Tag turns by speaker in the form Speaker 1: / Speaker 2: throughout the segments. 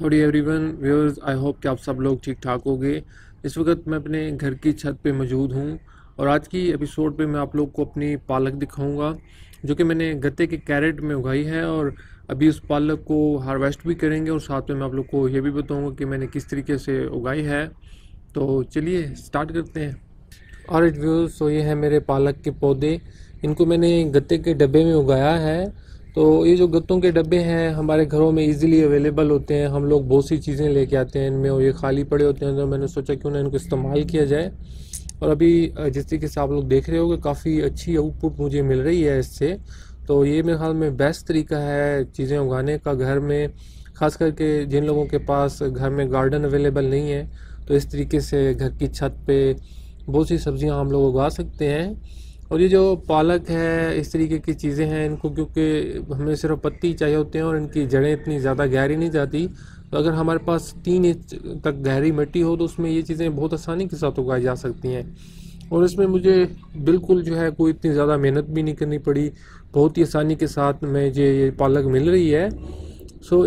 Speaker 1: Howdy everyone viewers, I hope कि आप सब लोग ठीक ठाक होंगे। इस वक्त मैं अपने घर की छत पे मौजूद हूँ और आज की एपिसोड पे मैं आप लोग को अपनी पालक दिखाऊंगा जो कि मैंने गत्ते के कैरेट में उगाई है। और अभी उस पालक को हार्वेस्ट भी करेंगे और साथ में मैं आप लोग को ये भी बताऊंगा कि मैंने किस तरीके से उगाई है। तो चलिए स्टार्ट करते हैं। और व्यूअर्स, तो ये है मेरे पालक के पौधे। इनको मैंने गत्ते के डब्बे में उगाया है। तो ये जो गत्तों के डब्बे हैं हमारे घरों में इजीली अवेलेबल होते हैं। हम लोग बहुत सी चीज़ें लेके आते हैं इनमें और ये खाली पड़े होते हैं, तो मैंने सोचा क्यों ना इनको इस्तेमाल किया जाए। और अभी जिस तरीके से आप लोग देख रहे हो कि काफ़ी अच्छी आउटपुट मुझे मिल रही है इससे। तो ये मेरे ख्याल में बेस्ट तरीका है चीज़ें उगाने का घर में, ख़ास करके जिन लोगों के पास घर में गार्डन अवेलेबल नहीं है। तो इस तरीके से घर की छत पे बहुत सी सब्जियां हम लोग उगा सकते हैं। और ये जो पालक है, इस तरीके की चीज़ें हैं, इनको क्योंकि हमें सिर्फ पत्ती चाहिए होते हैं और इनकी जड़ें इतनी ज़्यादा गहरी नहीं जाती। तो अगर हमारे पास 3 इंच तक गहरी मिट्टी हो तो उसमें ये चीज़ें बहुत आसानी के साथ उगाई जा सकती हैं। और इसमें मुझे बिल्कुल जो है कोई इतनी ज़्यादा मेहनत भी नहीं करनी पड़ी, बहुत ही आसानी के साथ में ये पालक मिल रही है।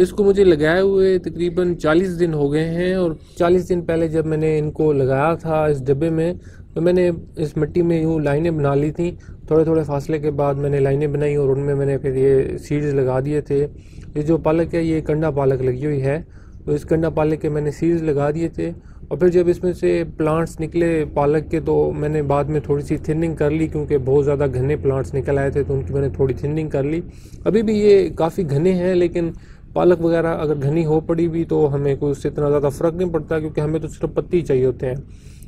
Speaker 1: इसको मुझे लगाए हुए तकरीबन 40 दिन हो गए हैं। और 40 दिन पहले जब मैंने इनको लगाया था इस डब्बे में, तो मैंने इस मिट्टी में यूँ लाइनें बना ली थी। थोड़े थोड़े फासले के बाद मैंने लाइनें बनाई और उनमें मैंने फिर ये सीड्स लगा दिए थे। ये जो पालक है ये कंडा पालक लगी हुई है, तो इस कंडा पालक के मैंने सीड्स लगा दिए थे। और फिर जब इसमें से प्लांट्स निकले पालक के, तो मैंने बाद में थोड़ी सी थिनिंग कर ली, क्योंकि बहुत ज़्यादा घने प्लांट्स निकल आए थे तो उनकी मैंने थोड़ी थिनिंग कर ली। अभी भी ये काफ़ी घने हैं, लेकिन पालक वगैरह अगर घनी हो पड़ी भी तो हमें कोई उससे इतना ज़्यादा फ़र्क नहीं पड़ता, क्योंकि हमें तो सिर्फ पत्ती चाहिए होते हैं।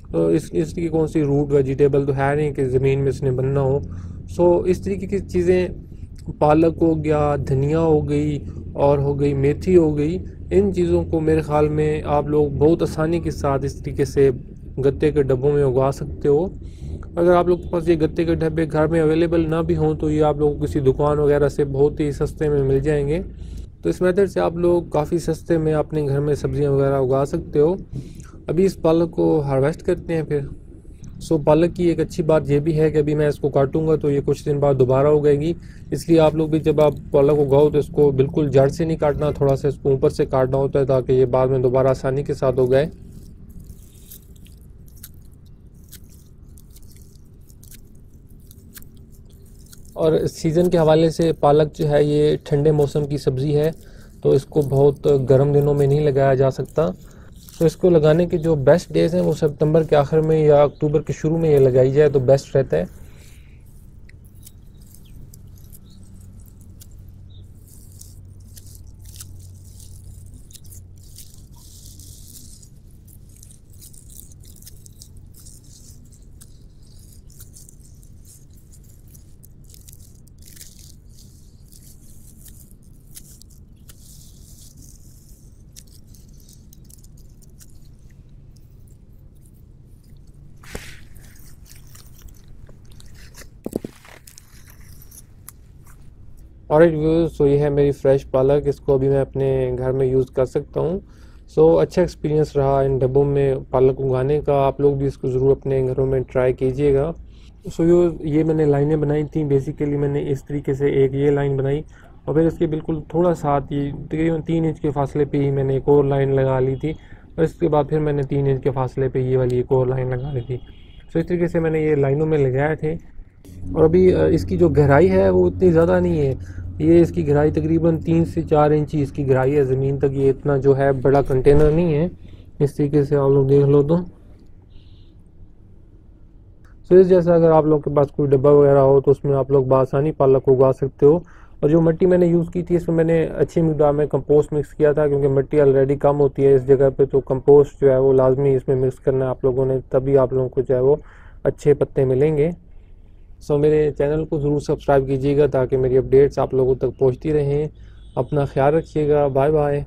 Speaker 1: तो इसकी कौन सी रूट वेजिटेबल तो है नहीं कि ज़मीन में इसने बनना हो। इस तरीके की चीज़ें, पालक हो गया, धनिया हो गई और हो गई मेथी हो गई, इन चीज़ों को मेरे ख्याल में आप लोग बहुत आसानी के साथ इस तरीके से गत्ते के डब्बों में उगा सकते हो। अगर आप लोग के पास ये गत्ते के डब्बे घर में अवेलेबल ना भी हों तो ये आप लोग किसी दुकान वगैरह से बहुत ही सस्ते में मिल जाएंगे। तो इस मेथड से आप लोग काफ़ी सस्ते में अपने घर में सब्जियां वगैरह उगा सकते हो। अभी इस पालक को हार्वेस्ट करते हैं फिर। पालक की एक अच्छी बात यह भी है कि अभी मैं इसको काटूंगा तो ये कुछ दिन बाद दोबारा उगाएगी। इसलिए आप लोग भी जब आप पालक उगाओ तो इसको बिल्कुल जड़ से नहीं काटना, थोड़ा सा इसको ऊपर से काटना होता है ताकि ये बाद में दोबारा आसानी के साथ उगाए। और सीज़न के हवाले से पालक जो है ये ठंडे मौसम की सब्ज़ी है, तो इसको बहुत गर्म दिनों में नहीं लगाया जा सकता। तो इसको लगाने के जो बेस्ट डेज़ हैं वो सितंबर के आखिर में या अक्टूबर के शुरू में ये लगाई जाए तो बेस्ट रहता है। और ये है मेरी फ्रेश पालक, इसको अभी मैं अपने घर में यूज़ कर सकता हूँ। अच्छा एक्सपीरियंस रहा इन डब्बों में पालक उगाने का। आप लोग भी इसको ज़रूर अपने घरों में ट्राई कीजिएगा। ये मैंने लाइनें बनाई थी। बेसिकली मैंने इस तरीके से एक ये लाइन बनाई और फिर इसके बिल्कुल थोड़ा साथ ही तकरीबन 3 इंच के फासले पे ही मैंने एक और लाइन लगा ली थी। और इसके बाद फिर मैंने 3 इंच के फासले पे ये वाली एक और लाइन लगा ली थी। इस तरीके से मैंने ये लाइनों में लगाए थे। और अभी इसकी जो गहराई है वो उतनी ज़्यादा नहीं है। ये इसकी गहराई तकरीबन 3 से 4 इंच ही इसकी गहराई है ज़मीन तक। ये इतना जो है बड़ा कंटेनर नहीं है। इस तरीके से आप लोग देख लो तो इस जैसा अगर आप लोग के पास कोई डब्बा वगैरह हो तो उसमें आप लोग बआसानी पालक उगा सकते हो। और जो मिट्टी मैंने यूज़ की थी इसमें मैंने अच्छी मिकदार में कंपोस्ट मिक्स किया था, क्योंकि मिट्टी ऑलरेडी कम होती है इस जगह पे। तो कंपोस्ट जो है वो लाजमी इसमें मिक्स करना है आप लोगों ने, तभी आप लोगों को जो है वो अच्छे पत्ते मिलेंगे। मेरे चैनल को ज़रूर सब्सक्राइब कीजिएगा ताकि मेरी अपडेट्स आप लोगों तक पहुंचती रहें। अपना ख्याल रखिएगा। Bye bye.